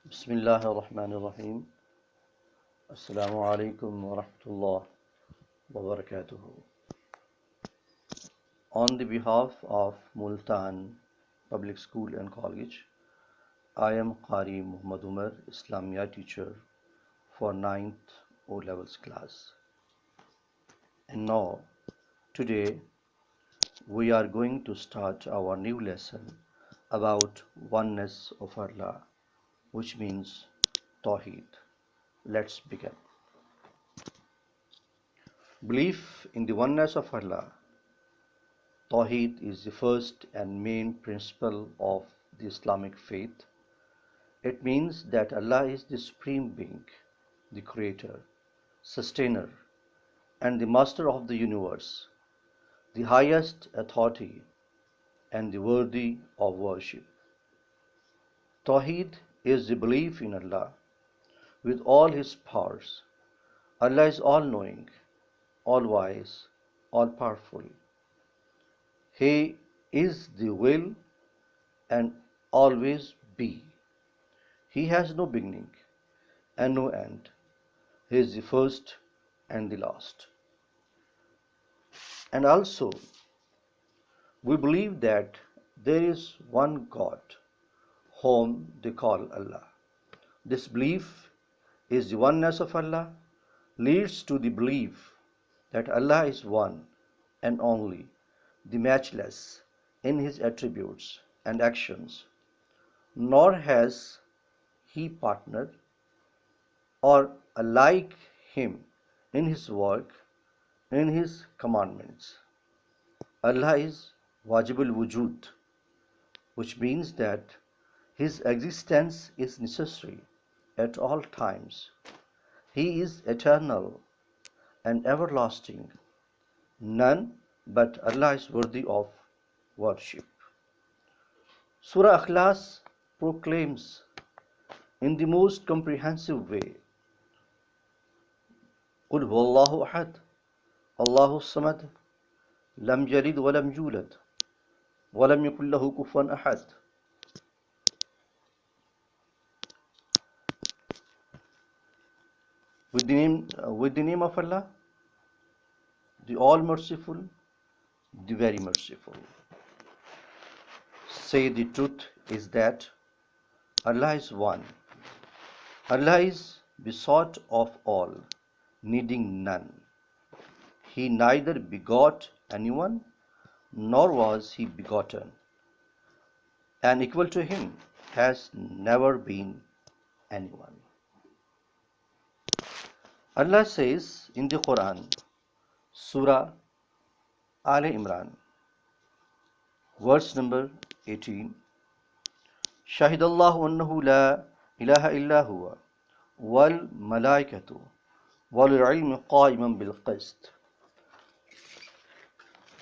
Bismillahirrahmanirrahim. Assalamu alaikum wa rahmatullah wa barakatuhu. On the behalf of Multan Public School and College, I am Qari M Omer, Islamiat teacher for 9th O levels class. And now, today, we are going to start our new lesson about Oneness of Allah, which means Tawheed. Let's begin. Belief in the oneness of Allah. Tawheed is the first and main principle of the Islamic faith. It means that Allah is the Supreme Being, the Creator, Sustainer, and the Master of the universe, the highest authority and the worthy of worship. Tawheed is the belief in Allah with all His powers. Allah is all-knowing, all-wise, all-powerful. He is the will and always be. He has no beginning and no end. He is the first and the last. And also, we believe that there is one God, whom they call Allah. This belief is the oneness of Allah, leads to the belief that Allah is one and only, the matchless in His attributes and actions, nor has He partnered or alike Him in His work, in His commandments. Allah is Wajibul Wujud, which means that His existence is necessary at all times. He is eternal and everlasting. None but Allah is worthy of worship. Surah Ikhlas proclaims in the most comprehensive way, قُلْ هُوَ اللَّهُ أَحَدٌ اللَّهُ الصَّمَدُ لَمْ يَلِدْ وَلَمْ يُولَدْ وَلَمْ يَكُنْ لَهُ كُفُوًا أَحَدٌ. With the name of Allah, the All-Merciful, the Very Merciful. Say the truth is that Allah is one. Allah is besought of all, needing none. He neither begot anyone, nor was he begotten, and equal to him has never been anyone. Allah says in the Quran, Surah Al Imran, verse number 18, Shahidallahu annahu la ilaha illa huwa wal malaikatu wal ilmu qa'iman bil qist.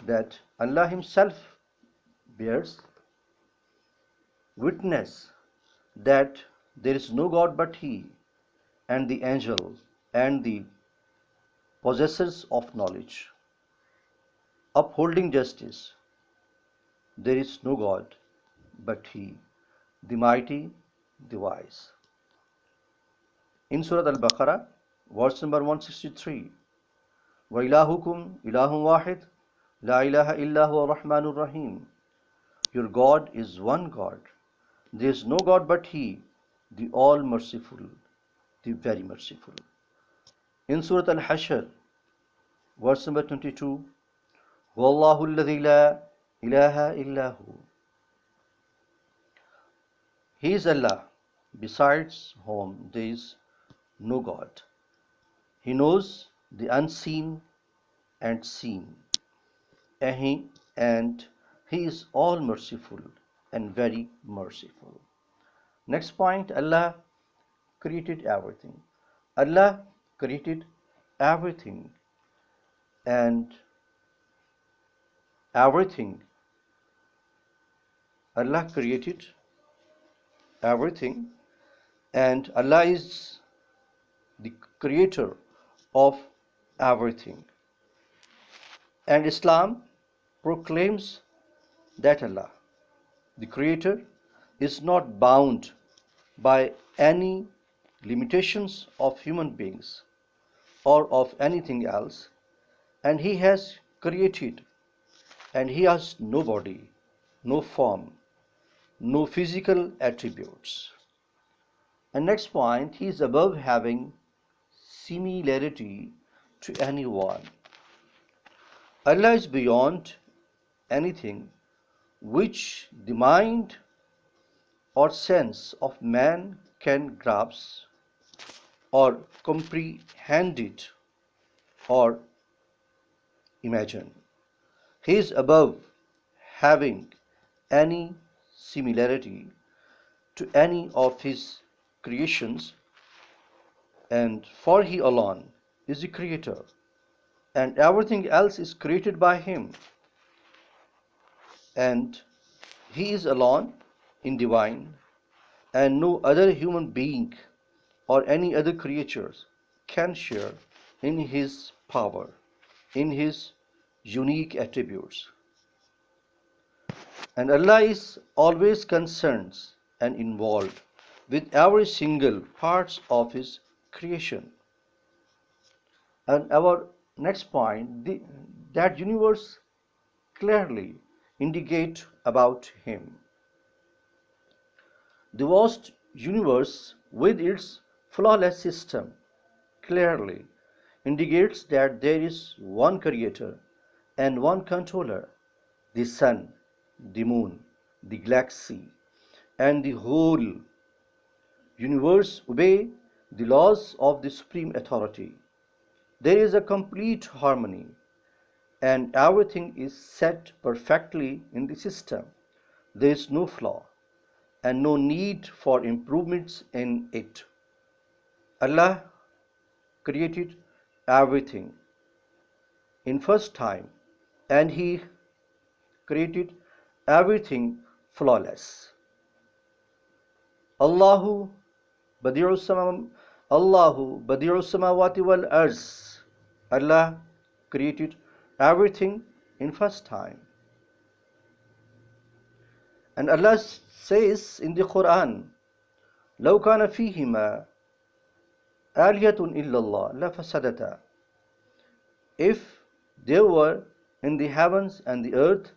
That Allah Himself bears witness that there is no God but He, and the angels and the possessors of knowledge, upholding justice. There is no God but He, the mighty, the wise. In Surah Al-Baqarah, verse number 163, وَإِلَهُكُمْ إِلَهٌ وَاحِدٌ لَا إِلَهَ إِلَّا هُوَ الرَّحْمَنُ الرَّحِيمُ. Your God is one God. There is no God but He, the All-Merciful, the Very Merciful. In Surah Al-Hashr, verse number 22, وَاللَّهُ الَّذِي لَا إِلَهَ إِلَّا هُوَ. He is Allah, besides whom there is no God. He knows the unseen and seen, and He is all merciful and very merciful. Next point, Allah created everything. Allah created everything, and everything. Allah created everything, and Allah is the creator of everything. And Islam proclaims that Allah, the creator, is not bound by any limitations of human beings or of anything else, and he has created, and he has no body, no form, no physical attributes. And next point, he is above having similarity to anyone. Allah is beyond anything which the mind or sense of man can grasp or comprehend it or imagine. He is above having any similarity to any of his creations, and for he alone is the creator, and everything else is created by him, and he is alone in divine, and no other human being or any other creatures can share in his power, in his unique attributes. And Allah is always concerned and involved with every single parts of his creation. And our next point, that universe clearly indicate about him. The vast universe with its flawless system clearly indicates that there is one creator and one controller, the sun, the moon, the galaxy, and the whole universe obey the laws of the supreme authority. There is a complete harmony, and everything is set perfectly in the system. There is no flaw and no need for improvements in it. Allah created everything in first time, and he created everything flawless. Allahu Badi'us Samam Allahu Badi'us Samawati wal Arz. Allah created everything in first time. And Allah says in the Quran, لو كان فيهما آلهة إلا الله لفسدتا. If there were in the heavens and the earth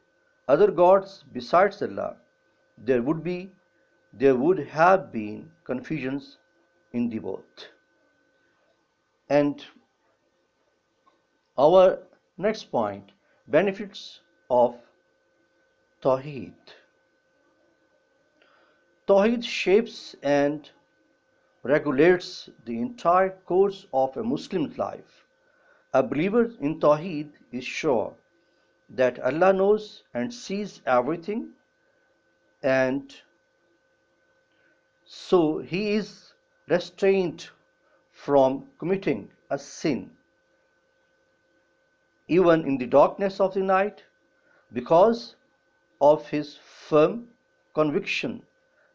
other gods besides Allah, there would have been confusions in the both. And our next point, benefits of Tawheed. Tawheed shapes and regulates the entire course of a Muslim's life. A believer in Tawheed is sure that Allah knows and sees everything, and so he is restrained from committing a sin even in the darkness of the night, because of his firm conviction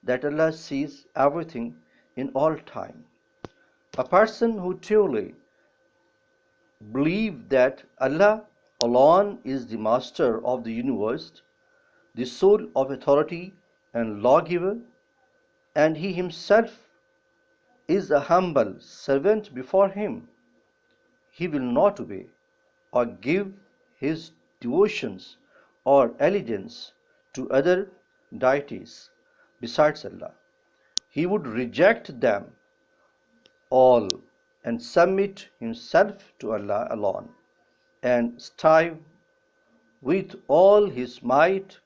that Allah sees everything in all time. A person who truly believes that Allah alone is the master of the universe, the soul of authority and lawgiver, and he himself is a humble servant before him, he will not obey or give his devotions or allegiance to other deities besides Allah. He would reject them all and submit himself to Allah alone, and strive with all his might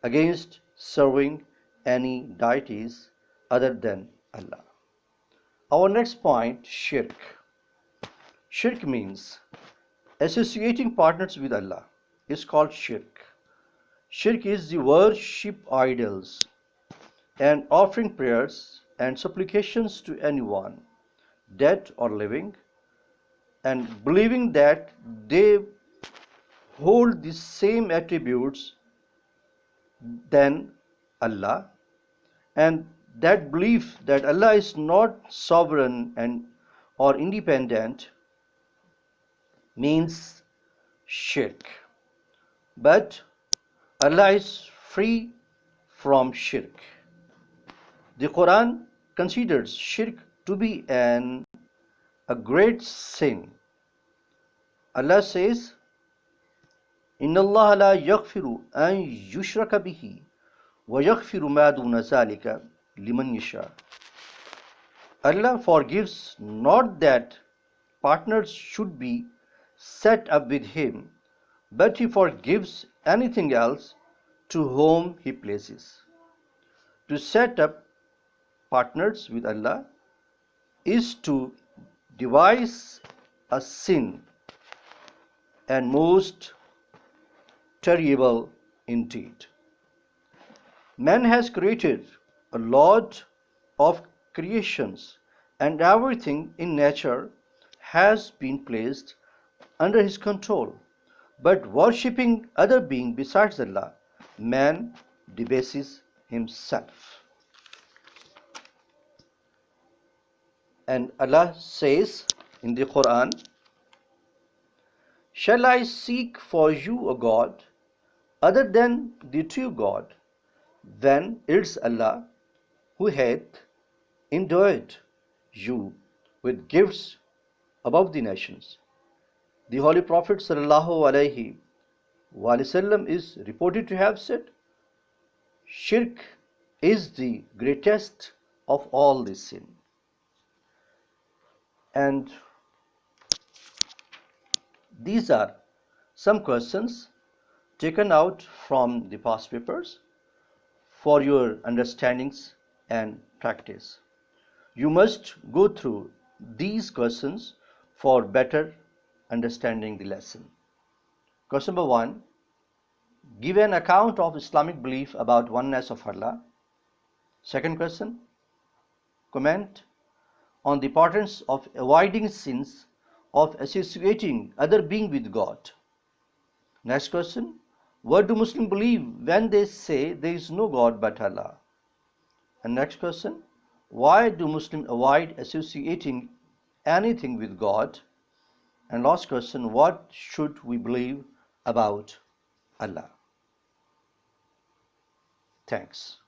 against serving any deities other than Allah. Our next point, shirk. Shirk means associating partners with Allah is called shirk. Shirk is the worship idols and offering prayers and supplications to anyone, dead or living, and believing that they hold the same attributes than Allah, and that belief that Allah is not sovereign and or independent means shirk. But Allah is free from shirk. The Quran considers shirk to be a great sin. Allah says, إِنَّ اللَّهَ لَا يَغْفِرُ أَن يُشْرَكَ بِهِ وَيَغْفِرُ مَا دُونَ ذَلِكَ لِمَن يَشَاءُ. Allah forgives not that partners should be set up with Him, but He forgives anything else to whom He pleases. To set up partners with Allah is to devise a sin and most terrible indeed. Man has created a lot of creations, and everything in nature has been placed under his control. But worshipping other being besides Allah, man debases himself. And Allah says in the Quran, "Shall I seek for you a God other than the true God, when it's Allah who hath endowed you with gifts above the nations?" The Holy Prophet ﷺ is reported to have said, "Shirk is the greatest of all the sin." And these are some questions taken out from the past papers for your understandings and practice. You must go through these questions for better understanding the lesson. Question number 1. Give an account of Islamic belief about oneness of Allah. Second question. Comment on the importance of avoiding sins of associating other being with God. Next question. What do Muslims believe when they say there is no God but Allah? And next question. Why do Muslims avoid associating anything with God? And last question. What should we believe about Allah? Thanks.